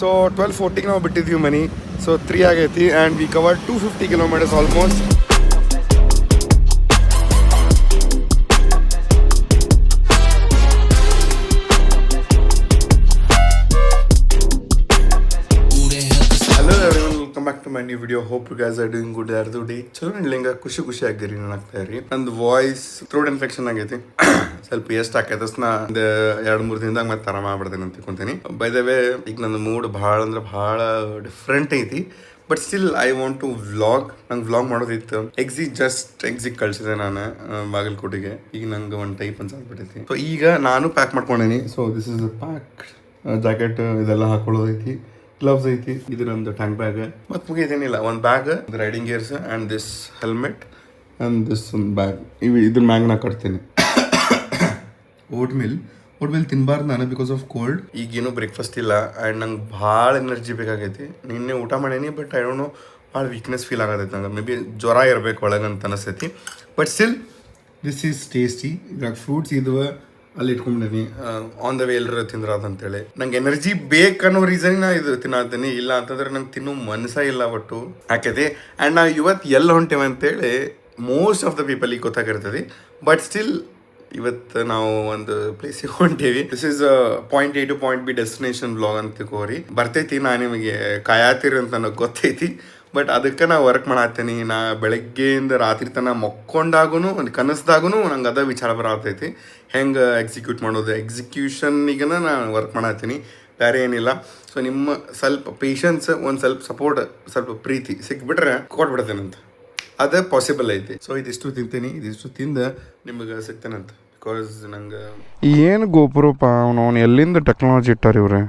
So 12:40 ನಾವು ಬಿಟ್ಟಿದ್ವಿ ಮನಿ. So 3 ಆಗೈತಿ and we cover 250 kilometres almost. Back to my new video. Hope you guys are doing good ಯಾರ್ದು day ಚಲೋ ನಡ್ಲಿಂಗ ಖುಷಿ ಆಗಿರಿ ನಾನು ಆಗ್ತಾಯಿರಿ. ನಂದು ವಾಯ್ಸ್ ಥ್ರೋಟ್ ಇನ್ಫೆಕ್ಷನ್ ಆಗೈತಿ. ಸ್ವಲ್ಪ ಎಷ್ಟು ಆಕೈತೆ ಒಂದು 2-3 ದಿನದಾಗ ಮತ್ತೆ ಆರಾಮ ಆಗ್ಬಿಡ್ತೇನೆ ಅಂತ ತಿಳ್ಕೊಂತೀನಿ. ಬೈ ದ ವೇ ಈಗ ನನ್ನ ಮೂಡ್ ಭಾಳ ಅಂದ್ರೆ ಭಾಳ ಡಿಫ್ರೆಂಟ್ ಐತಿ. But still I want to vlog. ನಂಗೆ ವ್ಲಾಗ್ ಮಾಡೋದಿತ್ತು. ಎಕ್ಸಿಕ್ ಕಳ್ಸಿದೆ ನಾನು ಬಾಗಲಕೋಟೆಗೆ. ಈಗ ನಂಗೆ ಒಂದು ಟೈಪ್ ಅನ್ಸಾಗ್ಬಿಟ್ಟೈತಿ. ಸೊ ಈಗ ನಾನು ಪ್ಯಾಕ್ ಮಾಡ್ಕೊಂಡೇನಿ. So this is pack. Jacket ಇದೆಲ್ಲ ಹಾಕೊಳ್ಳೋದೈತಿ, ಗ್ಲವ್ಸ್ ಐತಿ, ಇದು ನಮ್ದು ಟ್ಯಾಂಕ್ ಬ್ಯಾಗ್, ಮತ್ತು ಮುಗಿದೇನಿಲ್ಲ ಒಂದು bag, riding gears and this helmet and this ಒಂದು ಬ್ಯಾಗ್. ಇದ್ರ ಮ್ಯಾಗ್ ನಾ ಕಟ್ತೀನಿ. ಓಟ್ ಮಿಲ್ ತಿನ್ಬಾರ್ದು ನಾನು ಬಿಕಾಸ್ ಆಫ್ ಕೋಲ್ಡ್. ಈಗೇನು ಬ್ರೇಕ್ಫಾಸ್ಟ್ ಇಲ್ಲ ಆ್ಯಂಡ್ ನಂಗೆ ಭಾಳ ಎನರ್ಜಿ ಬೇಕಾಗೈತಿ. ನಿನ್ನೆ ಊಟ ಮಾಡೀನಿ ಬಟ್ ಐ ಡೋಂಟ್ ನೋ, ಭಾಳ ವೀಕ್ನೆಸ್ ಫೀಲ್ ಆಗತೈತಿ ನಂಗೆ. ಮೇ ಬಿ ಜ್ವರ ಇರಬೇಕು ಒಳಗೆ ಅಂತ ಅನಿಸ್ತೈತಿ. But still this is tasty. ಇದ್ರಾಗ ಫ್ರೂಟ್ಸ್ ಇದ್ವ ಅಲ್ಲಿ ಇಟ್ಕೊಂಡ್ಬಂದೀನಿ. ಆನ್ ದ ವೇ ಎಲ್ಲರೂ ತಿಂದ್ರಾದ ಅಂತೇಳಿ ನಂಗೆ ಎನರ್ಜಿ ಬೇಕನ್ನೋ ರೀಸನ್ ನಾ ಇದು ತಿನ್ನತೀನಿ. ಇಲ್ಲ ಅಂತಂದ್ರೆ ನಂಗೆ ತಿನ್ನೋ ಮನಸ ಇಲ್ಲ ಒಟ್ಟು ಹಾಕೈತಿ. ಆ್ಯಂಡ್ ನಾವು ಇವತ್ತು ಎಲ್ಲಿ ಹೊಂಟೇವೆ ಅಂತೇಳಿ ಮೋಸ್ಟ್ ಆಫ್ ದ ಪೀಪಲಿಗೆ ಗೊತ್ತಾಗಿರ್ತದೆ. ಬಟ್ ಸ್ಟಿಲ್ ಇವತ್ತು ನಾವು ಒಂದು ಪ್ಲೇಸಿಗೆ ಹೊಂಟೇವಿ. This is point A to point B destination blog ಅಂತ ತಿಳ್ಕೋರಿ. ಬರ್ತೈತಿ. ನಾ ನಿಮಗೆ ಕಾಯತ್ತೀರಿ ಅಂತ ನನಗೆ ಗೊತ್ತೈತಿ. ಬಟ್ ಅದಕ್ಕೆ ನಾ ವರ್ಕ್ ಮಾಡತ್ತೀನಿ. ನಾ ಬೆಳಗ್ಗೆಯಿಂದ ರಾತ್ರಿ ತನಕ ಮಕ್ಕೊಂಡಾಗೂ ಒಂದು ಕನಸ್ದಾಗೂ ನಂಗೆ ಅದ ವಿಚಾರ ಬರತೈತಿ ಹೆಂಗೆ ಎಕ್ಸಿಕ್ಯೂಟ್ ಮಾಡೋದು. ಎಕ್ಸಿಕ್ಯೂಷನ್ನಿಗನ ನಾನು ವರ್ಕ್ ಮಾಡತ್ತೀನಿ, ಬೇರೆ ಏನಿಲ್ಲ. ಸೊ ನಿಮ್ಮ ಸ್ವಲ್ಪ ಪೇಷನ್ಸ್, ಒಂದು ಸ್ವಲ್ಪ ಸಪೋರ್ಟ್, ಸ್ವಲ್ಪ ಪ್ರೀತಿ ಸಿಕ್ಬಿಟ್ರೆ ಕೊಟ್ಬಿಡ್ತೇನಂತ. ಅದೇ ಪಾಸಿಬಲ್ ಐತಿ. ಸೊ ಇದಿಷ್ಟು ತಿಂತೀನಿ, ಇದಿಷ್ಟು ತಿಂದು ನಿಮಗೆ ಸಿಗ್ತೇನಂತ. ಬಿಕಾಸ್ ನಂಗೆ ಏನು ಗೋಪುರಪ್ಪ ಅವನು ಎಲ್ಲಿಂದ ಟೆಕ್ನಾಲಜಿ ಇಟ್ಟಾರ ಇವ್ರೆ.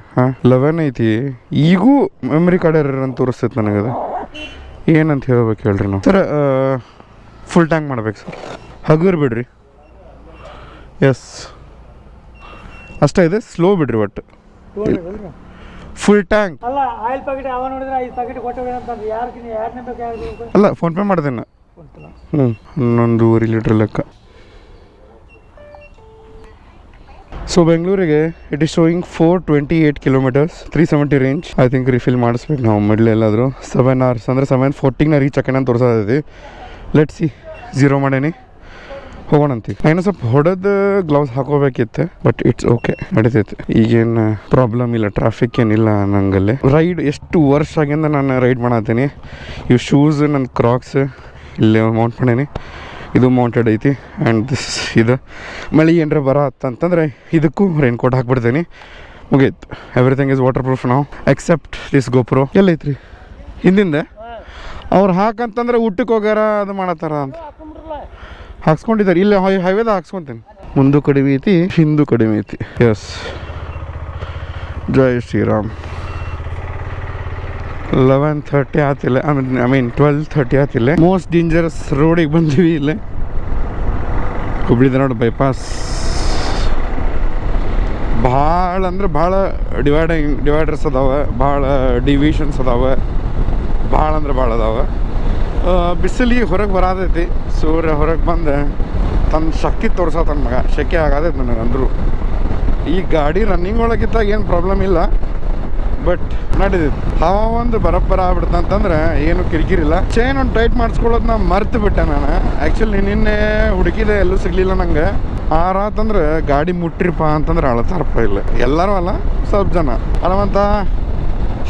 11 ಐತಿ. ಈಗೂ ಮೆಮರಿ ಕಾರ್ಡ್ ಎರರ್ ಅಂತ ತೋರಿಸ್ತೈತೆ ನನಗದು. ಏನಂತ ಹೇಳ್ಬೇಕು ಹೇಳ್ರಿ ನಾವು ಸರ್? ಫುಲ್ ಟ್ಯಾಂಕ್ ಮಾಡ್ಬೇಕು ಸರ್. ಹಗುರ್ ಬಿಡ್ರಿ. ಎಸ್ ಅಷ್ಟೇ ಇದೆ. ಸ್ಲೋ ಬಿಡ್ರಿ ಒಟ್ಟು. ಫುಲ್ ಟ್ಯಾಂಕ್ ಅಲ್ಲ, ಫೋನ್ಪೇ ಮಾಡ್ದೇನ. 11.5 ಲೀಟ್ರ್ ಲೆಕ್ಕ. ಸೊ ಬೆಂಗಳೂರಿಗೆ it is showing 428 kilometres, 370 range. I think refill ಮಾಡಿಸ್ಬೇಕು ನಾವು ಮಿಡ್ಲ್ ಎಲ್ಲಾದರೂ. 7 hours ಅಂದರೆ 7:40 ರೀಚ್ ಆಕೇನ ಅಂತ ತೋರಿಸತೈತಿ. Let see. 0 ಮಾಡೇನಿ, ಹೋಗೋಣಂತೀವಿ. ಇನ್ನೂ ಸ್ವಲ್ಪ ಹೊಡೆದು ಗ್ಲೌಸ್ ಹಾಕೋಬೇಕಿತ್ತು, ಬಟ್ ಇಟ್ಸ್ ಓಕೆ, ನಡೀತೈತಿ. ಈಗೇನು ಪ್ರಾಬ್ಲಮ್ ಇಲ್ಲ, ಟ್ರಾಫಿಕ್ ಏನಿಲ್ಲ ನಂಗಲ್ಲಿ. ರೈಡ್ ಎಷ್ಟು ವರ್ಷ ಆಗಿಂದ ನಾನು ರೈಡ್ ಮಾಡತ್ತೀನಿ. ಇವು ಶೂಸ್ ನನ್ನ ಕ್ರಾಕ್ಸ್ ಇಲ್ಲಿ ಮೌಂಟ್ ಮಾಡೀನಿ. ಇದು ಮೌಂಟೆಡ್ ಐತಿ. ಆ್ಯಂಡ್ ದಿಸ್ ಇದು ಮಳೆ ಏನರ ಅಂತಂದ್ರೆ ಇದಕ್ಕೂ ರೈನ್ ಕೋಟ್ ಹಾಕ್ಬಿಡ್ತೀನಿ. ಮುಗೀತು. ಎವ್ರಿಥಿಂಗ್ ಈಸ್ ವಾಟರ್ ಪ್ರೂಫ್ ನಾವು ಎಕ್ಸೆಪ್ಟ್ ದಿಸ್ ಗೋಪ್ರೋ. ಎಲ್ಲೈತ್ರಿ ಹಿಂದಿಂದ ಅವ್ರು ಹಾಕಂತಂದ್ರೆ ಊಟಕ್ಕೆ ಹೋಗ್ಯಾರ ಅದು ಮಾಡತ್ತಾರ ಅಂತ ಹಾಕ್ಸ್ಕೊಂಡಿದ್ದಾರೆ. ಇಲ್ಲಿ ಹೈವೇದ ಹಾಕ್ಸ್ಕೊತೀನಿ. ಮುಂದೆ ಕಡಿಮೆ ಐತಿ, ಹಿಂದೂ ಕಡಿಮೆ ಐತಿ. S, Jai Shriram. 11:30 ಆತಿಲ್ಲ, I mean 12:30 ಆತಿಲ್ಲ. Most dangerous ರೋಡಿಗೆ ಬಂದೀವಿ. ಇಲ್ಲೇ ಹುಬ್ಳಿ ಧಾರವಾಡ ಬೈಪಾಸ್. ಭಾಳ ಅಂದ್ರೆ ಭಾಳ ಡಿವೈಡರ್ಸ್ ಅದಾವೆ, ಭಾಳ ಡಿವಿಷನ್ಸ್ ಅದಾವೆ, ಭಾಳ ಅಂದ್ರೆ ಭಾಳ ಅದಾವೆ. ಬಿಸಿಲಿಗೆ ಹೊರಗೆ ಬರತೈತಿ. ಸೂರ್ಯ ಹೊರಗೆ ಬಂದು ತನ್ನ ಶಕ್ತಿ ತೋರ್ಸತ್ತ ಮಗ. ಶೆಕೆ ಆಗತೈತಿ ನನಗೆ ಅಂದರು. ಈ ಗಾಡಿ ರನ್ನಿಂಗ್ ಒಳಗಿದ್ದಾಗ ಏನು ಪ್ರಾಬ್ಲಮ್ ಇಲ್ಲ, ಬಟ್ ನಡೀತೈತಿ. ಹವ ಒಂದು ಬರಬ್ಬರ ಆಗ್ಬಿಡ್ತ ಅಂತಂದ್ರೆ ಏನು ಕಿರಿಕಿರಿಲ್ಲ. ಚೈನ್ ಒಂದು ಟೈಟ್ ಮಾಡಿಸ್ಕೊಳ್ಳೋದನ್ನ ಮರ್ತು ಬಿಟ್ಟೆ ನಾನು. ಆ್ಯಕ್ಚುಲಿ ನಿನ್ನೆ ಹುಡುಕಿದೆ, ಎಲ್ಲೂ ಸಿಗಲಿಲ್ಲ ನಂಗೆ. ಆರಾತಂದ್ರೆ ಗಾಡಿ ಮುಟ್ರಿಪ್ಪ ಅಂತಂದ್ರೆ ಅಳತಾರಪ್ಪ. ಇಲ್ಲ ಎಲ್ಲರೂ ಅಲ್ಲ, ಸ್ವಲ್ಪ ಜನ ಅಳವಂತ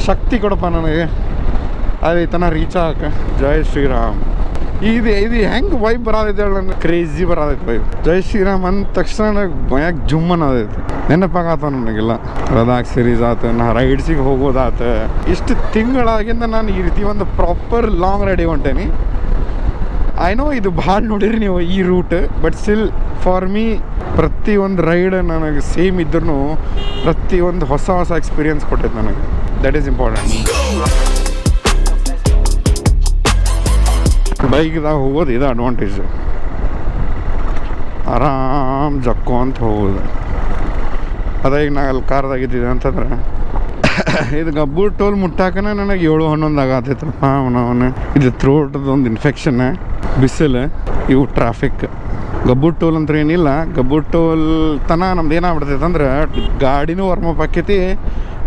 ಶಕ್ತಿ ಕೊಡಪ್ಪ ನನಗೆ ಅದೈತನ ರೀಚ್ ಆಗಕ್ಕೆ. ಜೈ ಶ್ರೀರಾಮ್. ಇದು ಹೆಂಗೆ ವೈಬ್ ಬರೋದೈತೆ ಹೇಳಿ, ನನಗೆ ಕ್ರೇಜಿ ಬರೋದೈತೆ ವೈಬ್. ಜೈ ಶ್ರೀರಾಮ್ ಅಂದ ತಕ್ಷಣ ನನಗೆ ಭಯಕ್ಕೆ ಜುಮ್ಮನ್ ಅದೈತಿ. ನೆನಪಾಗತ್ತ ನನಗೆಲ್ಲ. ಲದಾಖ್ ಸೀರೀಸ್ ಆತು, ನಾ ರೈಡ್ಸಿಗೆ ಹೋಗೋದಾತ. ಇಷ್ಟು ತಿಂಗಳಾಗಿಂದ ನಾನು ಈ ರೀತಿ ಒಂದು ಪ್ರಾಪರ್ ಲಾಂಗ್ ರೈಡಿಗೆ ಹೊಂಟೇನಿ. ಐ ನೋ ಇದು ಭಾಳ ನೋಡಿರಿ ನೀವು ಈ route, but still for me ಪ್ರತಿಯೊಂದು ರೈಡ್ ನನಗೆ ಸೇಮ್ ಇದ್ರೂ ಪ್ರತಿಯೊಂದು ಹೊಸ ಎಕ್ಸ್ಪೀರಿಯನ್ಸ್ ಕೊಟ್ಟೈತೆ ನನಗೆ. That is important. ಬೈಕ್ದಾಗ ಹೋಗೋದು ಇದು ಅಡ್ವಾಂಟೇಜ್. ಆರಾಮ್ ಜಕ್ಕೋ ಅಂತ ಹೋಗೋದು. ಅದ ಈಗ ನಾ ಅಲ್ಲಿ ಕಾರ್ದಾಗಿದ್ದಿದೆ ಅಂತಂದ್ರೆ ಇದು ಗಬ್ಬೂರ್ ಟೋಲ್ ಮುಟ್ಟಾಕನ ನನಗೆ 7-11 ಆಗತ್ತೈತಪ್ಪ. ಅವನವನು ಇದು ಥ್ರೋಟದೊಂದು ಇನ್ಫೆಕ್ಷನ್, ಬಿಸಿಲು, ಇವು ಟ್ರಾಫಿಕ್. ಗಬ್ಬೂರ್ ಟೋಲ್ ಅಂದ್ರೆ ಏನಿಲ್ಲ. ಗಬ್ಬೂರ್ ಟೋಲ್ ತನ ನಮ್ದು ಏನಾಗ್ಬಿಡ್ತೈತೆ ಅಂದ್ರೆ ಗಾಡಿನೂ ವಾರ್ಮಪ್ ಆಕೈತಿ,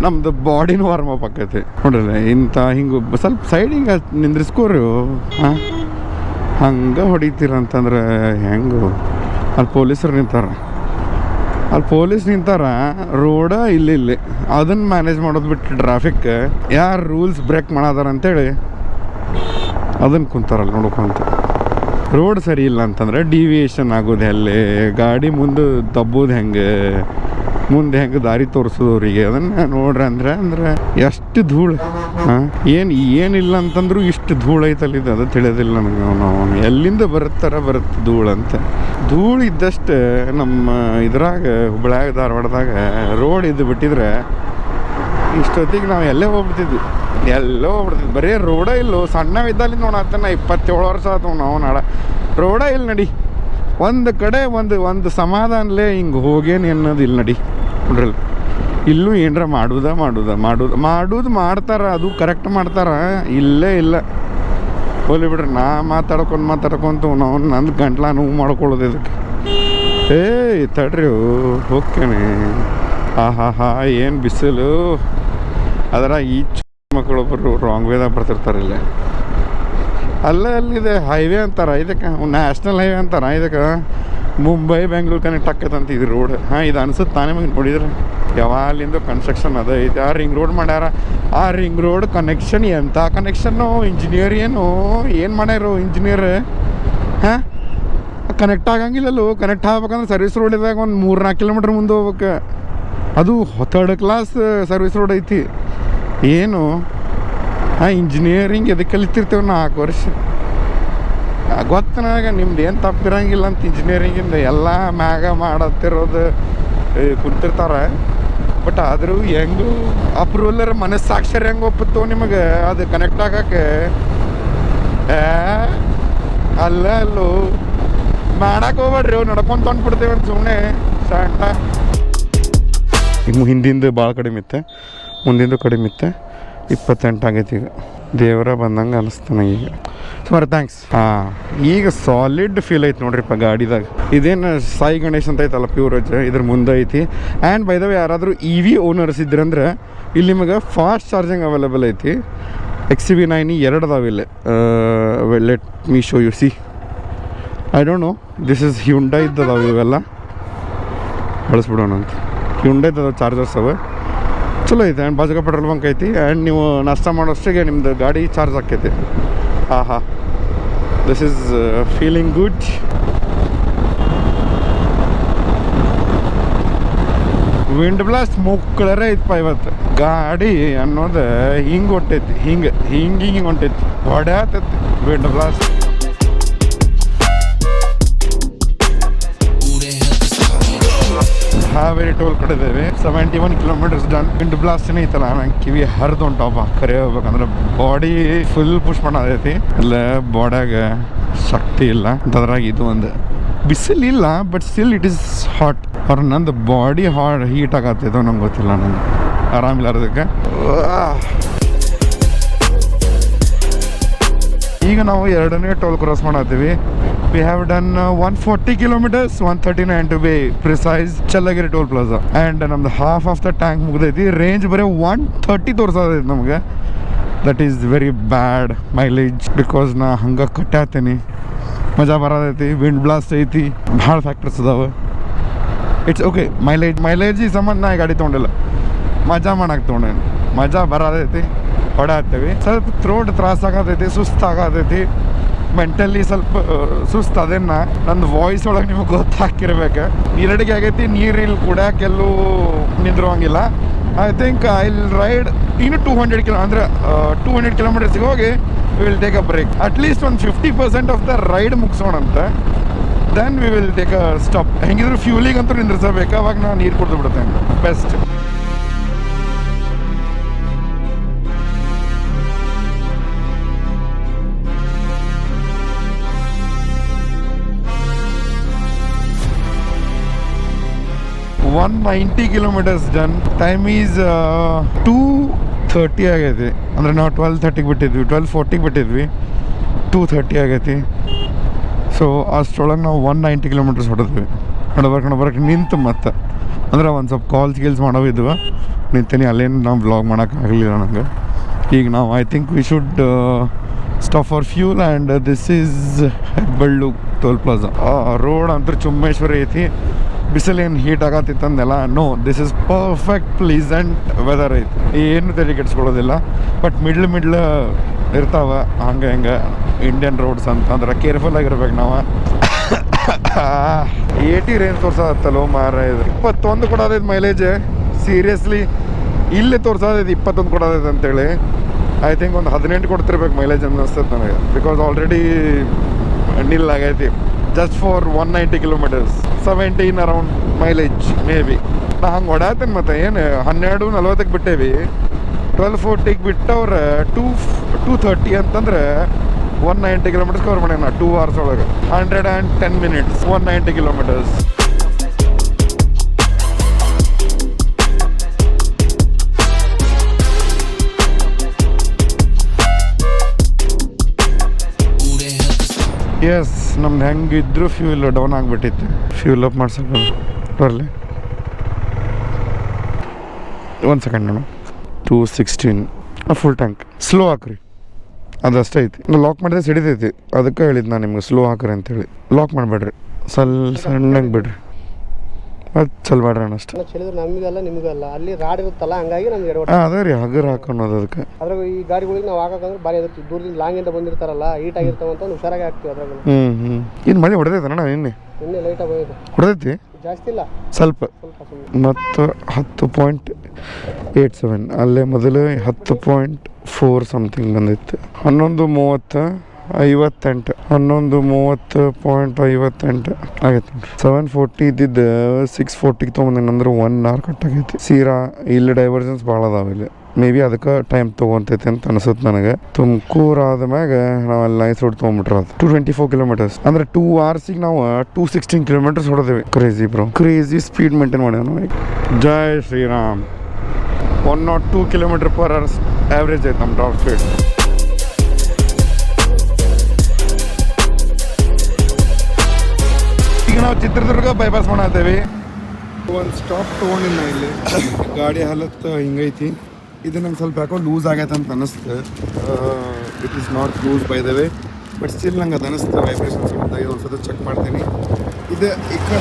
ನಮ್ದು ಬಾಡಿನೂ ವಾರ್ಮ್ ಅಪ್ ಆಕೈತಿ ನೋಡ್ರಲ್ಲ. ಇಂಥ ಹಿಂಗೆ ಸ್ವಲ್ಪ ಸೈಡ್ ಹಿಂಗೆ ನಿಂದ್ರಿಸ್ಕೋರಿ. ಹಾಂ ಹಂಗೆ ಹೊಡಿತೀರಂತಂದ್ರೆ ಹೆಂಗೆ? ಅಲ್ಲಿ ಪೊಲೀಸರು ನಿಂತಾರ, ರೋಡ ಇಲ್ಲಿ ಅದನ್ನು ಮ್ಯಾನೇಜ್ ಮಾಡೋದು ಬಿಟ್ಟು ಟ್ರಾಫಿಕ್ ಯಾರು ರೂಲ್ಸ್ ಬ್ರೇಕ್ ಮಾಡದಾರ ಅಂತೇಳಿ ಅದನ್ನು ಕುಂತಾರಲ್ಲ ನೋಡ್ಕೊಂತ. ರೋಡ್ ಸರಿ ಇಲ್ಲ ಅಂತಂದ್ರೆ ಡಿವಿಯೇಷನ್ ಆಗೋದು ಎಲ್ಲಿ, ಗಾಡಿ ಮುಂದೆ ದಬ್ಬೋದು ಹೆಂಗೆ, ಮುಂದೆ ಹೆಂಗೆ ದಾರಿ ತೋರಿಸೋದು ಅವರಿಗೆ, ಅದನ್ನು ನೋಡ್ರಿ ಅಂದ್ರೆ ಎಷ್ಟು ಧೂಳು. ಏನಿಲ್ಲ ಅಂತಂದ್ರು ಇಷ್ಟು ಧೂಳು ಐತಲ್ಲಿದ್ದು ಅದು ತಿಳಿಯೋದಿಲ್ಲ ನನಗೆ. ನಾವು ಎಲ್ಲಿಂದ ಬರುತ್ತೆ ಧೂಳು ಅಂತ. ಧೂಳು ಇದ್ದಷ್ಟು ನಮ್ಮ ಇದ್ರಾಗ ಹುಬ್ಬಳ್ಯಾಗ ಧಾರವಾಡದಾಗ ರೋಡ್ ಇದ್ದು ಬಿಟ್ಟಿದ್ರೆ ಇಷ್ಟೊತ್ತಿಗೆ ನಾವು ಎಲ್ಲೋ ಹೋಗ್ಬಿಡ್ತಿದ್ವಿ. ಬರೀ ರೋಡ ಇಲ್ಲೋ. ಸಣ್ಣವಿದ್ದಲ್ಲಿ ನೋಡತ್ತನ 27 ವರ್ಷ ಆಯ್ತು ನಾವು ನಾಡ ರೋಡ ಇಲ್ಲ ನಡಿ. ಒಂದು ಕಡೆ ಒಂದು ಸಮಾಧಾನಲೇ ಹಿಂಗೆ ಹೋಗೇನಿ ಅನ್ನೋದು ಇಲ್ಲ ನಡಿ ನೋಡ್ರಲ್ಲ. ಇಲ್ಲೂ ಏನರ ಮಾಡೋದು ಮಾಡ್ತಾರ, ಅದು ಕರೆಕ್ಟ್ ಮಾಡ್ತಾರ. ಇಲ್ಲೇ ಇಲ್ಲ ಹೋಲಿ ಬಿಡ್ರಿ. ನಾ ಮಾತಾಡ್ಕೊಂತ ನಾವು ನಂದು ಗಂಟ್ಲ ನೋವು ಮಾಡ್ಕೊಳ್ಳೋದು ಇದಕ್ಕೆ. ತಡ್ರಿ ಹೋಗ್ತೇನೆ. ಹಾ ಏನು ಬಿಸಿಲು. ಅದರ ಈ ಮಕ್ಕಳೊಬ್ಬರು ರಾಂಗ್ ವೇದಾಗ ಬರ್ತಿರ್ತಾರಿಲ್ಲ. ಅಲ್ಲಿದೆ ಹೈವೇ ಅಂತಾರ ಇದಕ್ಕೆ, ನ್ಯಾಷನಲ್ ಹೈವೇ ಅಂತಾರ ಇದಕ್ಕೆ. ಮುಂಬೈ ಬೆಂಗಳೂರು ಕನೆಕ್ಟ್ ಆಕೈತಂತ ಇದು ರೋಡ್. ಇದು ಅನ್ಸುತ್ತೆ ತಾನೇ ಮಗ ನೋಡಿದ್ರೆ. ಯಾವಾಗಲಿಂದ ಕನ್ಸ್ಟ್ರಕ್ಷನ್ ಅದ ಐತೆ. ಆ ರಿಂಗ್ ರೋಡ್ ಮಾಡ್ಯಾರ. ಆ ರಿಂಗ್ ರೋಡ್ ಕನೆಕ್ಷನ್ ಎಂಥ ಕನೆಕ್ಷನ್ನು, ಇಂಜಿನಿಯರ್ ಏನು ಮಾಡ್ಯಾರು ಇಂಜಿನಿಯರ್. ಕನೆಕ್ಟ್ ಆಗಂಗಿಲ್ಲಲ್ಲೋ. ಕನೆಕ್ಟ್ ಆಗ್ಬೇಕಂದ್ರೆ ಸರ್ವಿಸ್ ರೋಡ್ ಇದ್ದಾಗ ಒಂದು 3-4 ಕಿಲೋಮೀಟ್ರ್ ಮುಂದೆ ಹೋಗ್ಬೇಕು. ಅದು 3rd ಕ್ಲಾಸ್ ಸರ್ವಿಸ್ ರೋಡ್ ಐತಿ. ಏನು ಇಂಜಿನಿಯರಿಂಗ್ ಎದಕ್ಕೆ ಕಲಿತಿರ್ತೇವೆ 4 ವರ್ಷ. ಗೊತ್ತು ನನಗೆ ನಿಮ್ದು ಏನು ತಪ್ಪಿರಂಗಿಲ್ಲ ಅಂತ. ಇಂಜಿನಿಯರಿಂಗಿಂದ ಎಲ್ಲ ಮ್ಯಾಗ ಮಾಡತ್ತಿರೋದು ಕುಂತಿರ್ತಾರೆ. ಬಟ್ ಆದರೂ ಹೆಂಗೂ ಅಪ್ರೂವಲ್ಲರ ಮನಸ್ಸಾಕ್ಷರ ಹೆಂಗೆ ಒಪ್ಪತ್ತು ನಿಮಗೆ ಅದು ಕನೆಕ್ಟ್ ಆಗಕ್ಕೆ? ಅಲ್ಲೂ ಮಾಡಕ್ಕೆ ಹೋಗ್ಬೇಡ್ರಿ. ನಡ್ಕೊಂಡು ತೊಗೊಂಡ್ಬಿಡ್ತೇವೆ ಅಂತ ಸುಮ್ಮನೆ ಶಾಂಟ. ಹಿಂದಿಂದು ಭಾಳ ಕಡಿಮೆ ಇತ್ತೆ, ಮುಂದಿಂದು ಕಡಿಮೆ ಇತ್ತೆ. 28 ಆಗೈತಿ ಈಗ. ದೇವರ ಬಂದಂಗೆ ಅನಿಸ್ತಾನೆ ಈಗ. ಸುಮಾರು ಥ್ಯಾಂಕ್ಸ್. ಈಗ ಸಾಲಿಡ್ ಫೀಲ್ ಐತೆ ನೋಡ್ರಿಪ್ಪ ಗಾಡಿದಾಗ. ಇದೇನು ಸಾಯಿ ಗಣೇಶ್ ಅಂತ ಐತಲ್ಲ ಪ್ಯೂರಜ್, ಇದ್ರ ಮುಂದೆ ಐತಿ. ಆ್ಯಂಡ್ ಬೈ ದ ವೇ ಯಾರಾದರೂ EV ಓನರ್ಸ್ ಇದ್ರಂದ್ರೆ ಇಲ್ಲಿ ನಿಮಗೆ ಫಾಸ್ಟ್ ಚಾರ್ಜಿಂಗ್ ಅವೈಲೇಬಲ್ ಐತಿ. XUV9 2 ಅದಾವೆ ಇಲ್ಲಿ. Let me show you see. I don't know, this is Hyundai ಇದ್ದದಾವೆ ಇವೆಲ್ಲ. ಬಳಸ್ಬಿಡೋಣ ಅಂತ. ಹ್ಯುಂಡೈದು ಚಾರ್ಜರ್ಸ್ ಅವೆ, ಚಲೋ ಐತೆ. ಆ್ಯಂಡ್ ಬಾಜುಗ ಪೆಟ್ರೋಲ್ ಬಂಕ್ ಐತಿ. ಆ್ಯಂಡ್ ನೀವು ನಾಷ್ಟ ಮಾಡೋಷ್ಟಿಗೆ ನಿಮ್ಮದು ಗಾಡಿ ಚಾರ್ಜ್ ಆಕೈತಿ. This is feeling good. Wind blast ಮುಕ್ಕಳರೇ ಐತಪ್ಪ ಇವತ್ತು. ಗಾಡಿ ಅನ್ನೋದು ಹಿಂಗೆ ಹೊಂಟೈತಿ, ಹಿಂಗೆ ಹೊಂಟೈತಿ, ಹೊಡ್ಯಾತೈತಿ ವಿಂಡ್ ಬ್ಲಾಸ್ಟ್. ಹಾವೇರಿ ಟೋಲ್ ಕಡೆದೇವೆ. 71 ಕಿಲೋಮೀಟರ್ಸ್ ಡನ್. ವಿಂಡ್ ಬ್ಲಾಸ್ಟ್ನೇ ಐತಲ್ಲ, ನಂಗೆ ಕಿವಿ ಹರಿದು ಹೊಂಟಪ್ಪ. ಕರೆ ಹೋಗ್ಬೇಕಂದ್ರೆ ಬಾಡಿ ಫುಲ್ ಪುಷ್ ಮಾಡೈತಿ. ಅಲ್ಲ ಬಾಡ್ಯಾಗ ಶಕ್ತಿ ಇಲ್ಲ ಅಂತದ್ರಾಗ ಇದು ಒಂದು ಬಿಸಿಲಿಲ್ಲ. But still it is hot. ಅವ್ರ ನಂದು ಬಾಡಿ ಹೀಟ್ ಆಗತ್ತಿದ್ದೋ ನಂಗೆ ಗೊತ್ತಿಲ್ಲ. ನಂಗೆ ಆರಾಮಿಲ್ಲಾರದಕ್ಕೆ. ಈಗ ನಾವು 2ನೇ ಟೋಲ್ ಕ್ರಾಸ್ ಮಾಡತ್ತೀವಿ. We have done 140 kilometers, 139 to be precise, Challagiri toll plaza. And ನಮ್ದು ಹಾಫ್ ಆಫ್ ದ ಟ್ಯಾಂಕ್ ಮುಗ್ದೈತಿ. ರೇಂಜ್ ಬರೀ 130 ತೋರ್ಸೋದೈತಿ ನಮಗೆ. That is very bad mileage. Because ನಾ ಹಂಗೆ ಕಟ್ಟಾತೀನಿ. ಮಜಾ ಬರೋದೈತಿ. ವಿಂಡ್ ಬ್ಲಾಸ್ಟ್ ಐತಿ, ಭಾಳ ಫ್ಯಾಕ್ಟರ್ಸ್ ಅದಾವೆ. It's okay. ಮೈಲೇಜ್ ಈ ಸಂಬಂಧ ನಾ ಗಾಡಿ ತೊಗೊಂಡಿಲ್ಲ, ಮಜಾ ಮಾಡಕ್ಕೆ ತೊಗೊಂಡೇನು. ಮಜಾ ಬರೋದೈತಿ, ಹೊಡಾಗ್ತೀವಿ. ಸ್ವಲ್ಪ ಥ್ರೋಟ್ ತ್ರಾಸಾಗತೈತಿ, ಸುಸ್ತಾಗತೈತಿ. ಮೆಂಟಲಿ ಸ್ವಲ್ಪ ಸುಸ್ತು. ಅದನ್ನು ನಂದು ವಾಯ್ಸ್ ಒಳಗೆ ನಿಮಗೆ ಗೊತ್ತಾಕಿರ್ಬೇಕು. ನೀರಡಿಗೆ ಆಗೈತಿ. ನೀರಿಲ್ಲಿ ಕುಡಿಯೋಕೆಲ್ಲೂ ನಿಂದ್ರುವಂಗಿಲ್ಲ. I think I will ride ಇನ್ನು 200 ಕಿಲೋಮೀಟರ್ಸಿಗೆ ಹೋಗಿ will take a break. At least ಒಂದು 50% ಆಫ್ ದ ರೈಡ್ ಮುಗಿಸೋಣಂತ. Then we will take a stop. ಹೆಂಗಿದ್ರು ಫ್ಯೂಲಿಗೆ ಅಂತೂ ನಿಂದ್ರಿಸಬೇಕು. ಅವಾಗ ನಾನು ನೀರು ಕುಡಿದು ಬಿಡ್ತೇನೆ. Best. $190 kilometers done. Time is 2:30 ಆಗೈತಿ. ಅಂದರೆ ನಾವು 12:30ಗೆ ಬಿಟ್ಟಿದ್ವಿ, 12:40ಗೆ ಬಿಟ್ಟಿದ್ವಿ. 2:30 ಆಗೈತಿ. ಸೊ ಅಷ್ಟರೊಳಗೆ ನಾವು 190 kilometers ಹೊಡೆದ್ವಿ. ನಡ್ಬರ್ಕ್ ನಿಂತು ಮತ್ತೆ ಅಂದರೆ ಒಂದು ಸ್ವಲ್ಪ ಕಾಲ್ಸ್ ಗೀಲ್ಸ್ ಮಾಡೋವಿದ್ವು. ನಿಂತೀನಿ, ಅಲ್ಲೇನು ನಾವು ವ್ಲಾಗ್ ಮಾಡೋಕ್ಕಾಗಲಿಲ್ಲ ನನಗೆ. ಈಗ ನಾವು I think we should stop for fuel and this is Hebbalu toll plaza. Road ಅಂತೂ ಚುಮ್ಮೇಶ್ವರಿ ಐತಿ. ಬಿಸಿಲೇನು ಹೀಟ್ ಆಗತ್ತಿತ್ತಂದೆಲ್ಲ no, this is perfect pleasant weather ಐತಿ, ಏನು ತಲೆ ಕೆಡಿಸ್ಕೊಳ್ಳೋದಿಲ್ಲ. ಬಟ್ ಮಿಡ್ಲ್ ಇರ್ತಾವೆ ಹಂಗೆ ಹಿಂಗೆ ಇಂಡಿಯನ್ ರೋಡ್ಸ್ ಅಂತಂದ್ರೆ ಕೇರ್ಫುಲ್ ಆಗಿರ್ಬೇಕು ನಾವು. 80 ರೇಂಜ್ ತೋರ್ಸತ್ತಲ್ಲೋ ಮಾರ, ಇದು 21 ಕೊಡೋದೈತೆ ಮೈಲೇಜ್. ಸೀರಿಯಸ್ಲಿ ಇಲ್ಲೇ ತೋರ್ಸೋದೈತೆ 21 ಕೊಡೋದೈತೆ ಅಂತೇಳಿ. ಐ ಥಿಂಕ್ ಒಂದು 18 ಕೊಡ್ತಿರ್ಬೇಕು ಮೈಲೇಜ್ ಅನ್ನಿಸ್ತದೆ ನನಗೆ, ಬಿಕಾಸ್ ಆಲ್ರೆಡಿ ನಿಲ್ ಆಗೈತಿ. Just for 190 kilometres 17 around mileage maybe. ನಾ ಹಂಗೆ ಹೊಡ್ಯಾತೇನೆ. ಮತ್ತು ಏನು 12:40 ಬಿಟ್ಟೇವಿ, 12:40 ಬಿಟ್ಟವ್ರೆ 2:30 ಅಂತಂದ್ರೆ 190 ಕಿಲೋಮೀಟರ್ಸ್ ಕವರ್ ಮಾಡ್ಯಾನ 2 hours ಒಳಗೆ. 110 minutes 190 ಕಿಲೋಮೀಟರ್ಸ್. ಎಸ್, ನಮ್ದು ಹೆಂಗಿದ್ರು ಫ್ಯೂಲ್ ಡೌನ್ ಆಗಿಬಿಟ್ಟಿತ್ತು. ಫ್ಯೂಲ್ ಅಪ್ ಮಾಡ್ಸಕ್ಕೆ ಬರಲಿ. 1 ಸೆಕೆಂಡ್ ನೋಡು. 216 ಫುಲ್ ಟ್ಯಾಂಕ್. ಸ್ಲೋ ಹಾಕ್ರಿ, ಅದಷ್ಟೇ ಐತಿ. ನಾವು ಲಾಕ್ ಮಾಡಿದ್ರೆ ಸಿಡಿತೈತಿ, ಅದಕ್ಕೆ ಹೇಳಿದ್ದು ನಾನು ನಿಮ್ಗೆ ಸ್ಲೋ ಹಾಕ್ರಿ ಅಂತೇಳಿ. ಲಾಕ್ ಮಾಡಬೇಡ್ರಿ, ಸಣ್ಣಗೆ ಬಿಡ್ರಿ, ಅದು ಚಲ್ಬೇಡ್ರಿ ಅಷ್ಟೇ. ನಮಗಲ್ಲ ನಿಮಗಲ್ಲ, ಅಲ್ಲಿ ರಾಡ್ ಇರುತ್ತಲ್ಲ, ಹಂಗಾಗಿ ನಮ್ಗೆ ಅದೇ ರೀ ಹಗರ್ ಹಾಕೋದು. ಅದಕ್ಕೆ ಅದ್ರಾಗ ಈ ಗಾಡಿಗಳಿಗೆ ನಾವು ಹಾಕಂದ್ರೆ ಭಾರಿ ಅದಕ್ಕೆ ದೂರದಿಂದ ಲಾಂಗಿಂದ ಬಂದಿರ್ತಾರಲ್ಲ, ಹೀಟ್ ಆಗಿರ್ತಾವ ಅಂತ ಹುಷಾರಾಗಿ ಹಾಕ್ತೀವಿ. ಅದ್ರಾಗ ಇನ್ನು ಮಳೆ ಹೊಡೆದೈತೆ ಅಣ್ಣ, ನಿನ್ನೆ ಲೈಟಾಗಿ ಬಂದಿದೆ, ಹೊಡೆದೈತಿ ಜಾಸ್ತಿ ಇಲ್ಲ, ಸ್ವಲ್ಪ. ಮತ್ತು 10.87 ಅಲ್ಲೇ ಮೊದಲು 10.4 ಸಮಥಿಂಗ್ ಬಂದಿತ್ತು. 11:30 58 11:30.58 ಆಗೈತೆ ನೋಡ್ರಿ. 740 ಇದ್ದಿದ್ದು 640 ತೊಗೊಂಬಂದೇನೆ, ಅಂದ್ರೆ 1 hour ಕಟ್ಟಾಗೈತಿ. ಸೀರಾ ಇಲ್ಲಿ ಡೈವರ್ಜನ್ಸ್ ಭಾಳ ಅದಾವ ಇಲ್ಲಿ. ಮೇ ಬಿ ಅದಕ್ಕೆ ಟೈಮ್ ತೊಗೊತೈತಿ ಅಂತ ಅನಿಸುತ್ತೆ ನನಗೆ. ತುಮಕೂರು ಆದ್ಮ್ಯಾಗ ನಾವು ಅಲ್ಲಿ ನೈಸ್ ರೋಡ್ ತೊಗೊಂಬಿಟ್ರೆ ಅದು 224 ಕಿಲೋಮೀಟರ್ಸ್, ಅಂದ್ರೆ 2 hours ನಾವು 216 kilometres ಹೊಡೆದೇವಿ. Crazy bro, crazy speed maintain ಮಾಡ್ಯಾವ ನಾವು. ಜೈ ಶ್ರೀರಾಮ್. 102 km/h ಆವ್ರೇಜ್ ಐತೆ ನಮ್ಮ ಟಾಪ್ ಸ್ಪೀಡ್. ಈಗ ನಾವು ಚಿತ್ರದುರ್ಗ ಬೈಪಾಸ್ ಮಾಡತ್ತೇವೆ. ಒಂದು ಸ್ಟಾಪ್ ತೊಗೊಂಡಿಲ್ಲ ಇಲ್ಲಿ. ಗಾಡಿ ಹಾಲತ್ತು ಹಿಂಗೈತಿ. ಇದು ನಂಗೆ ಸ್ವಲ್ಪ ಯಾಕೋ ಲೂಸ್ ಆಗೈತೆ ಅಂತ ಅನ್ನಿಸ್ತು. It is not lose by the way, but still ನಂಗೆ ಅದು ಅನ್ನಿಸ್ತು. ವೈಬ್ರೇಷನ್ಸ್ ಬಂದಾಗ ಒಂದು ಸಲ ಚೆಕ್ ಮಾಡ್ತೀನಿ. ಇದು ಈ ಕಡೆ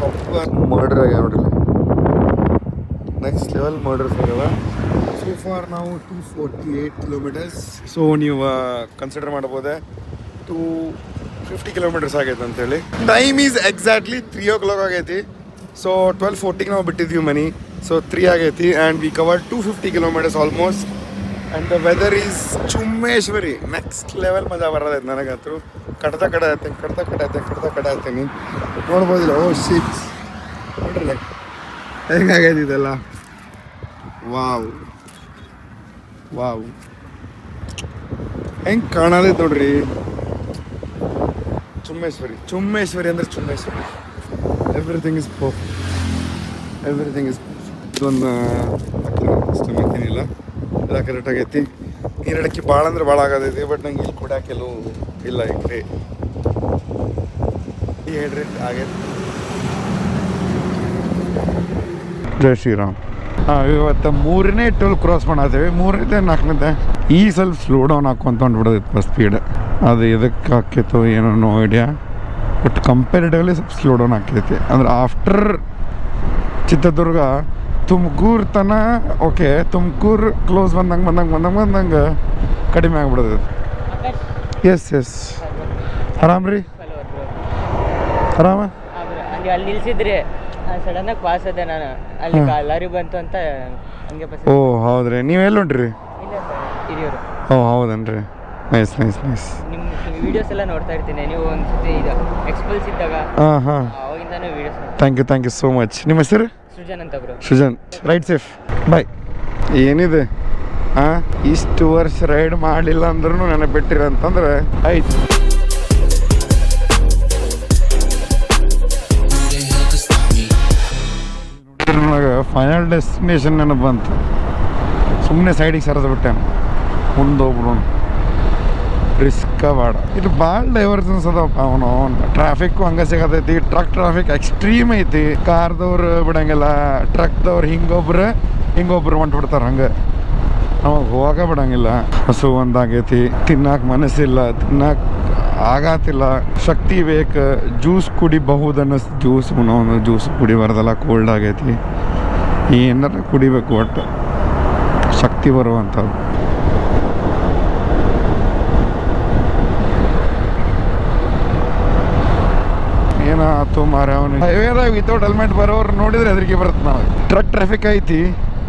ಪ್ರಾಪರ್ ಮರ್ಡರ್ ಆಗ್ಯಾವ ನೋಡ್ರಿ, ನೆಕ್ಸ್ಟ್ ಲೆವೆಲ್ ಮರ್ಡರ್ಸ್ ಆಗ್ಯಾವ. ಸೊ ಫಾರ್ ನಾವು 248 ಕಿಲೋಮೀಟರ್ಸ್. ಸೊ ನೀವು ಕನ್ಸಿಡರ್ ಮಾಡ್ಬೋದೆ 250 ಕಿಲೋಮೀಟರ್ಸ್ ಆಗೈತೆ ಅಂತೇಳಿ. ಟೈಮ್ ಈಸ್ ಎಕ್ಸಾಕ್ಟ್ಲಿ 3 o'clock ಆಗೈತಿ. ಸೊ 12:40 ನಾವು ಬಿಟ್ಟಿದ್ವಿ ಮನಿ. ಸೊ 3 ಆಗೈತಿ and we cover 250 kilometres almost. And the weather is ಚುಮ್ಮೇಶ್ವರಿ, ನೆಕ್ಸ್ಟ್ ಲೆವೆಲ್ ಮಜಾ ಬರೋದೈತೆ ನನಗಂತೂ. ಕಡ್ತಾ ಕಡೆ ಆಯ್ತೀನಿ ನೋಡ್ಬೋದಿಲ್ಲ. ಓ ಶಿಟ್, ನೋಡ್ರಿ ಹೆಂಗಾಗೈತಿ ಇದೆಲ್ಲ. ವಾವ್ ಹೆಂಗೆ ಕಾಣೋದೈತೆ ನೋಡ್ರಿ. ಚುಮ್ಮೇಶ್ವರಿ ಅಂದ್ರೆ ಚುಮ್ಮೇಶ್ವರಿ. Everything is perfect. ಇದೊಂದು ಇಷ್ಟ ಮಾಡ್ತೀನಿಲ್ಲ, ಎಲ್ಲ ಕರೆಕ್ಟ್ ಆಗೈತಿ. ನೀರಡಕ್ಕಿ ಭಾಳ ಅಂದ್ರೆ ಭಾಳ ಆಗೋದೈತಿ. ಬಟ್ ನಂಗೆ ಇಲ್ಲಿ ಕೂಡ ಕೆಲವು ಇಲ್ಲ. ಈ ಡಿಹೈಡ್ರೇಟ್ ಆಗೈತಿ. ಜೈ ಶ್ರೀರಾಮ್. ಇವತ್ತು 3ನೇ ಟೋಲ್ ಕ್ರಾಸ್ ಮಾಡತ್ತೇವೆ. 3ನೇದೇ 4ನೇದೇ ಈ ಸ್ವಲ್ಪ ಸ್ಲೋ ಡೌನ್ ಹಾಕ್ಕೊಂತ ಹೊಂಟ್ಬಿಡೋದೈತೆ ಬಸ್ ಸ್ಪೀಡ್. ಅದು ಎದಕ್ಕೆ ಹಾಕೈತೋ ಏನೋ ನೋ ಐಡಿಯಾ. ಬಟ್ ಕಂಪೇರಿಟಿವ್ಲಿ ಸ್ವಲ್ಪ ಸ್ಲೋ ಡೌನ್ ಆಗ್ತೈತಿ. ಅಂದ್ರೆ ಆಫ್ಟರ್ ಚಿತ್ರದುರ್ಗ ತುಮಕೂರು ತನ ಓಕೆ, ತುಮಕೂರು ಕ್ಲೋಸ್ ಬಂದಂಗೆ ಕಡಿಮೆ ಆಗ್ಬಿಡೋದು. ಎಸ್ ಆರಾಮ್ ರೀ, ಆರಾಮ. ಅಲ್ಲಿ ನಿಲ್ಸಿದ್ರಿ, ಸಡನ್ನಾಗಿ ಪಾಸ್ ಅದೇ ನಾನು ಅಲ್ಲಿ ಲಾರಿ ಬಂತು ಅಂತ ಹಂಗೆ ಪಾಸ್. ಓ ಹೌದ್ರಿ, ನೀವೆಲ್ಲ ಹೊಂಟ್ರಿ? ಹಿರಿಯೂರು. ಓ ಹೌದನ್ರಿ, ನೈಸ್. ನಿಮ್ಮ ವಿಡಿಯೋಸ್ ಎಲ್ಲ ನೋಡ್ತಾ ಇರ್ತೀನಿ. ನೀವು ಒಂದ್ಸತಿ ಇದು ಎಕ್ಸ್ಪಲ್ಸ್ ಇದ್ದಾಗ ಅವಾಗಿಂದಾನು videos. Thank you so much. ನಿಮ್ಮ ಹೆಸರು? ಸೃಜನ್ ಅಂತ bro. Srujan, ride safe, bye. ಏನಿದೆ ಇಷ್ಟು ವರ್ಷ ರೈಡ್ ಮಾಡಲಿಲ್ಲ ಅಂದ್ರೂ ನನಗೆ ಬಿಟ್ಟಿರ ಅಂತಂದ್ರೆ ಆಯ್ತು. ನನಗೆ ಫೈನಲ್ ಡೆಸ್ಟಿನೇಷನ್ ನೆನಪು ಬಂತು. ಸುಮ್ಮನೆ ಸೈಡಿಗೆ ಸರಿದು ಬಿಟ್ಟೆ, ಮುಂದೆ ಹೋಗ್ಬಿಡೋಣ. ರಿಸ್ಕ ಬೇಡ. ಇದು ಭಾಳ ಡೈವರ್ಜನ್ಸ್ ಅದಾವಪ್ಪ. ಅವನು ಟ್ರಾಫಿಕ್ ಹಂಗೆ ಸಿಗತೈತಿ. ಟ್ರಕ್ ಟ್ರಾಫಿಕ್ ಎಕ್ಸ್ಟ್ರೀಮ್ ಐತಿ. ಕಾರ್ದವ್ರು ಬಿಡಂಗಿಲ್ಲ, ಟ್ರಕ್ದವ್ರು ಹಿಂಗೊಬ್ರು ಹೊಂಟ್ಬಿಡ್ತಾರೆ. ಹಂಗೆ ನಮಗೆ ಹೋಗ ಬಿಡಂಗಿಲ್ಲ. ಹಸು ಒಂದಾಗೈತಿ, ತಿನ್ನಕ್ಕೆ ಮನಸ್ಸಿಲ್ಲ, ತಿನ್ನಕ್ಕೆ ಆಗತ್ತಿಲ್ಲ, ಶಕ್ತಿ ಬೇಕು. ಜ್ಯೂಸ್ ಕುಡಿಬಹುದನ್ನ ಜ್ಯೂಸ್ ಕುಡಿಬಾರ್ದಲ್ಲ, ಕೋಲ್ಡ್ ಆಗೈತಿ. ಏನಾರ ಕುಡಿಬೇಕು, ಒಟ್ಟು ಶಕ್ತಿ ಬರುವಂಥದ್ದು. ಏನಾಯ್ತು ಮಾರ, ಅವನು ಹೈವೇದಾಗ ವಿತೌಟ್ ಹೆಲ್ಮೆಟ್ ಬರೋರು ನೋಡಿದ್ರೆ ಹೆದರಿಕೆ ಬರುತ್ತೆ. ನಾವು ಟ್ರಕ್ ಟ್ರಾಫಿಕ್ ಐತಿ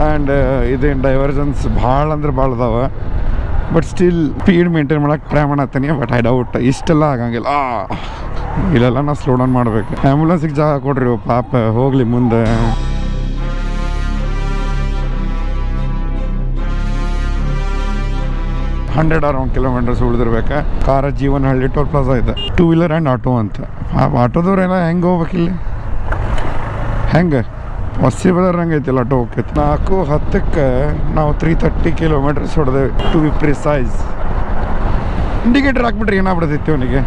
ಆ್ಯಂಡ್ ಇದೇನು ಡೈವರ್ಜನ್ಸ್ ಭಾಳ ಅಂದ್ರೆ ಭಾಳ ಅದಾವ. ಬಟ್ ಸ್ಟಿಲ್ ಸ್ಪೀಡ್ ಮೇಂಟೈನ್ ಮಾಡೋಕೆ ಟ್ರೈ ಮಾಡತ್ತೀನಿ. ಬಟ್ ಐ ಡೌಟ್ ಇಷ್ಟೆಲ್ಲ ಆಗಂಗಿಲ್ಲ. ಇಲ್ಲೆಲ್ಲ ನಾವು ಸ್ಲೋ ಡೌನ್ ಮಾಡಬೇಕು. ಆ್ಯಂಬುಲೆನ್ಸಿಗೆ ಜಾಗ ಕೊಡ್ರಿ ಪಾಪ, ಹೋಗಲಿ ಮುಂದೆ. ಅರೌಂಡ್ ಕಿಲೋಮೀಟರ್ಸ್ ಉಳಿದಿರ್ಬೇಕು. ಕಾರ ಜೀವನಹಳ್ಳಿ ಟೋಲ್ ಪ್ಲಾಜಾ ಇದೆ. 2 ವೀಲರ್ ಆ್ಯಂಡ್ ಆಟೋ ಅಂತ. ಆಟೋದವ್ರೆಲ್ಲ ಹೆಂಗೆ ಹೋಗ್ಬೇಕಿಲ್ಲ, ಹೆಂಗೆ ಪಾಸಿಬಲ್ ಹಂಗೆ ಐತಿಲ್ಲ ಆಟೋ ಹೋಗ್ತೈತಿ. 4:10 ನಾವು 330 ಕಿಲೋಮೀಟರ್ಸ್ ಹೊಡೆದೇವೆ ಟು ಬಿ ಪ್ರಿಸೈಸ್. ಇಂಡಿಕೇಟರ್ ಹಾಕ್ಬಿಟ್ರೆ ಏನಾಗ್ಬಿಡ್ತೈತಿ ಅವನಿಗೆ.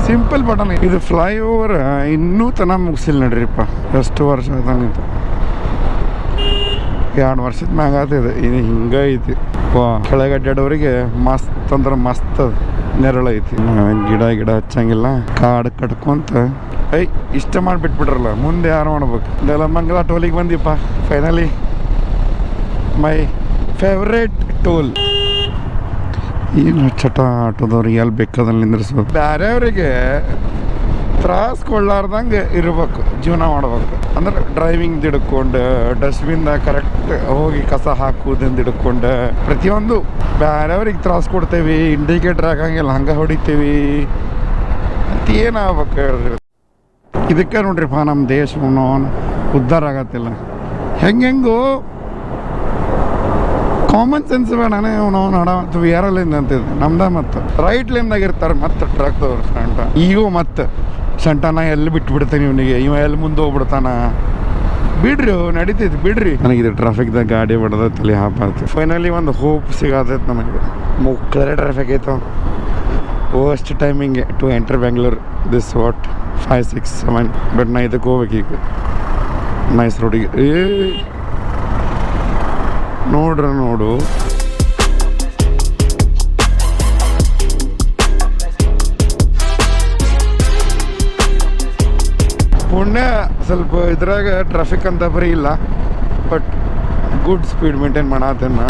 Simple button. ಇದು ಫ್ಲೈಓವರ್ ಇನ್ನೂ ತನ ಮುಗಿಸಿಲ್ಲ ನಡ್ರಿಪ್ಪ. ಎಷ್ಟು ವರ್ಷ ಆಯ್ತು? 2 ವರ್ಷದ ಮ್ಯಾಗ ಆತಿದೆ. ಇದು ಹಿಂಗೆ ಐತಿ. ಕೆಳಗೆ ಅಡ್ಡಾಡೋರಿಗೆ ಮಸ್ತ್ ಅಂದ್ರೆ ಮಸ್ತ್ ನೆರಳೈತಿ. ಗಿಡ ಹಚ್ಚಂಗಿಲ್ಲ. ಕಾಡು ಕಟ್ಕೊಂತ ಇಷ್ಟ ಮಾಡಿಬಿಟ್ಬಿಟ್ರಲ್ಲ, ಮುಂದೆ ಯಾರು ಮಾಡ್ಬೇಕು? ನೆಲಮಂಗಲ ಟೋಲಿಗೆ ಬಂದಿಪ್ಪ ಫೈನಲಿ. My favourite toll. ಏನು ಚಟ ಆಟೋದವ್ರಿಗೆ ಎಲ್ಲಿ ಬೇಕಾದಲ್ಲಿ ನಿಂದ್ರಿಸ್ಬೇಕು. ಬೇರೆಯವ್ರಿಗೆ ತ್ರಾಸ್ ಕೊಡ್ಲಾರ್ದಂಗೆ ಇರ್ಬೇಕು, ಜೀವನ ಮಾಡ್ಬೇಕು. ಅಂದ್ರೆ ಡ್ರೈವಿಂಗ್ ಹಿಡ್ಕೊಂಡು, ಡಸ್ಟ್ಬಿನ್ದಾಗ ಕರೆಕ್ಟ್ ಹೋಗಿ ಕಸ ಹಾಕುವುದಿಂದ ಹಿಡ್ಕೊಂಡು ಪ್ರತಿಯೊಂದು ಬೇರೆಯವ್ರಿಗೆ ತ್ರಾಸ ಕೊಡ್ತೇವಿ. ಇಂಡಿಕೇಟರ್ ಹಾಕಂಗಿಲ್ಲ, ಹಂಗೆ ಹೊಡಿತೀವಿ ಅಂತ ಏನಾಗ್ಬೇಕು ಹೇಳ್ರಿ? ಇದಕ್ಕೆ ನೋಡ್ರಿಪ್ಪ ನಮ್ಮ ದೇಶ ಉದ್ಧಾರ ಆಗತ್ತಿಲ್ಲ. ಹೆಂಗೆಂಗೋ ಕಾಮನ್ ಸೆನ್ಸ್ ಬೇಡನೇ ನಡವತ್ತು ಯಾರಲ್ಲಿಂದ ಅಂತಿದ್ದೆ ನಮ್ದ. ಮತ್ತು ರೈಟ್ ಲೈನ್ದಾಗ ಇರ್ತಾರೆ ಮತ್ತು ಟ್ರಕ್ದವ್ರು ಸಂಟ. ಈಗೂ ಮತ್ತು ಸಂಟನ ಎಲ್ಲಿ ಬಿಟ್ಬಿಡ್ತಾನೆ ಇವನಿಗೆ, ಇವ ಎಲ್ಲಿ ಮುಂದೆ ಹೋಗ್ಬಿಡ್ತಾನ. ಬಿಡ್ರಿ, ನಡೀತೈತಿ ಬಿಡ್ರಿ. ನನಗಿದು ಟ್ರಾಫಿಕ್ದಾಗ ಗಾಡಿ ಹೊಡೆದ ತಲೆ ಹಾಪಾಯ್ತು. ಫೈನಲಿ ಒಂದು ಹೋಪ್ ಸಿಗತೈತೆ ನನಗೆ. ಮುಕ್ಕಳರೆ ಟ್ರಾಫಿಕ್ ಐತೆ. Worst timing to enter Bengaluru. This what 5, 6, 7. But ನಾ ಇದಕ್ಕೆ ಹೋಗ್ಬೇಕು ಈಗ ನೈಸ್ ರೋಡಿಗೆ. ನೋಡು ಪುಣ್ಯ ಸ್ವಲ್ಪ ಇದ್ರಾಗ ಟ್ರಾಫಿಕ್ ಅಂತ ಬರೀ ಇಲ್ಲ, ಬಟ್ ಗುಡ್ ಸ್ಪೀಡ್ ಮೇಂಟೈನ್ ಮಾಡತ್ತೇನೆ.